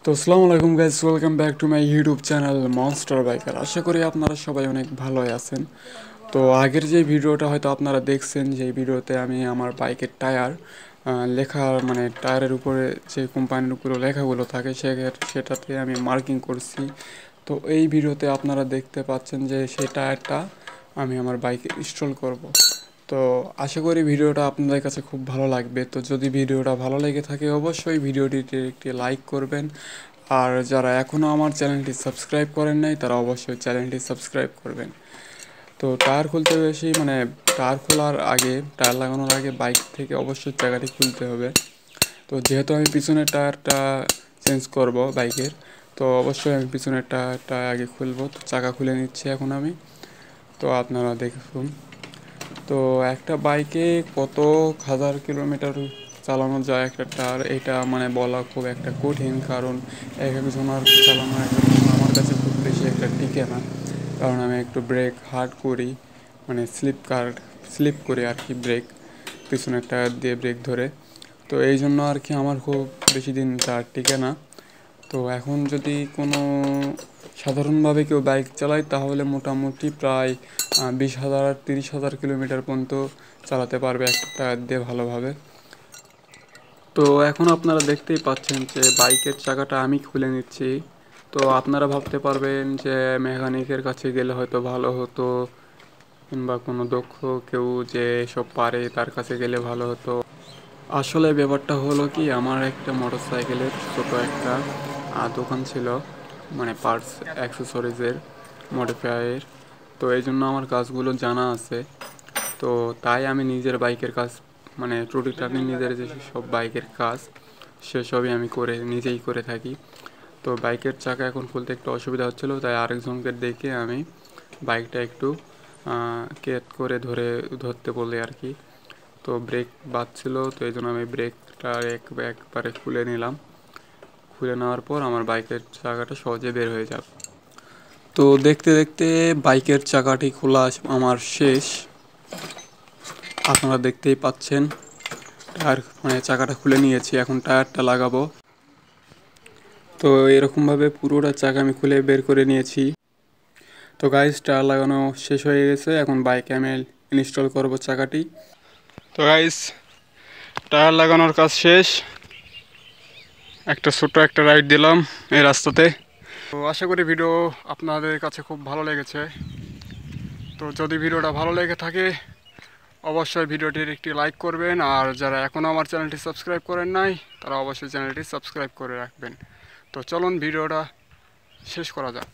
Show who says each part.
Speaker 1: তো আসসালামু আলাইকুম guys, welcome back to my YouTube channel monster biker. আশা করি আপনারা সবাই অনেক ভালোই আছেন। তো আগের যে ভিডিওটা হয়তো আপনারা দেখছেন, যে ভিডিওতে আমি আমার বাইকের টায়ার লেখা মানে টায়ারের উপরে যে কোম্পানির উপরে লেখাগুলো থাকে সেটাতে আমি মার্কিং করছি। তো এই ভিডিওতে আপনারা দেখতে পাচ্ছেন যে সেই টায়ারটা আমি আমার বাইকে ইনস্টল করব। তো আশা করি ভিডিওটা আপনাদের কাছে খুব ভালো লাগবে। তো যদি ভিডিওটা ভালো লেগে থাকে অবশ্যই ভিডিওটিতে একটি লাইক করবেন। আর যারা এখনও আমার চ্যানেলটি সাবস্ক্রাইব করেন নাই তারা অবশ্যই চ্যানেলটি সাবস্ক্রাইব করবেন। তো টায়ার খুলতে বেশি টায়ার খোলার আগে, টায়ার লাগানোর আগে বাইক থেকে অবশ্যই চাকাটি খুলতে হবে। তো যেহেতু আমি পিছনের টায়ারটা চেঞ্জ করব বাইকের, তো অবশ্যই আমি পিছনের টায়ারটা আগে খুলবো। তো চাকা খুলে নিচ্ছি এখন আমি। তো আপনারা দেখুন, তো একটা বাইকে কত হাজার কিলোমিটার চালানো যায় একটা টায়ার, এটা বলা খুব একটা কঠিন। কারণ এক একজনের চালানো এক এক রকম। আমার কাছে খুব বেশি একটা টিকে না, কারণ আমি একটু ব্রেক হার্ড করি, স্লিপ করি আর কি, ব্রেক পিছনের টায়ার দিয়ে ব্রেক ধরে। তো এই জন্য আর কি আমার খুব বেশি দিন টায়ার টিকে না। তো এখন যদি কোনো সাধারণভাবে কেউ বাইক চালায় তাহলে মোটামুটি প্রায় 20,000 আর 30,000 কিলোমিটার পর্যন্ত চালাতে পারবে একটা টায়ার দিয়ে ভালোভাবে। তো এখন আপনারা দেখতেই পাচ্ছেন যে বাইকের চাকাটা আমি খুলে নিচ্ছি। তো আপনারা ভাবতে পারবেন যে মেকানিকের কাছে গেলে হয়তো ভালো হতো, কিংবা কোনো দক্ষ কেউ যে সব পারে তার কাছে গেলে ভালো হতো। আসলে ব্যাপারটা হলো কি, আমার একটা মোটরসাইকেলের ছোট একটা দোকান ছিল, পার্টস অ্যাক্সেসরিজের, মডিফাইয়ের। তো এই জন্য আমার কাজগুলো জানা আছে। তো তাই আমি নিজের বাইকের কাজ, টুকিটাকি নিজের যে সব বাইকের কাজ সেসবই আমি নিজেই করে থাকি। তো বাইকের চাকা এখন খুলতে একটু অসুবিধা হচ্ছিলো, তাই আরেকজনকে ডেকে আমি বাইকটা একটু কেত করে ধরতে বলে আর কি। তো ব্রেক বাজছিল, তো এই জন্য আমি ব্রেকটা একবারে খুলে নিলাম। খুলে নেওয়ার পর আমার বাইকের চাকাটা সহজে বের হয়ে যাবে। তো দেখতে দেখতে বাইকের চাকাটি খোলা আমার শেষ। আপনারা দেখতেই পাচ্ছেন টায়ার চাকাটা খুলে নিয়েছি, এখন টায়ারটা লাগাবো। তো এরকমভাবে পুরোটা চাকা আমি খুলে বের করে নিয়েছি। তো গাইস, টায়ার লাগানো শেষ হয়ে গেছে, এখন বাইকে আমি ইনস্টল করব চাকাটি। তো গাইস, টায়ার লাগানোর কাজ শেষ। ছোট্ট একটা রাইড দিলাম এই রাস্তাতে। তো আশা করি ভিডিও আপনাদের কাছে খুব ভালো লেগেছে। তো যদি ভিডিওটা ভালো লেগে থাকে অবশ্যই ভিডিওটির একটি লাইক করবেন। আর যারা এখনও আমার চ্যানেলটি সাবস্ক্রাইব করেন নাই তারা অবশ্যই চ্যানেলটি সাবস্ক্রাইব করে রাখবেন। তো চলুন ভিডিওটা শেষ করা যাক।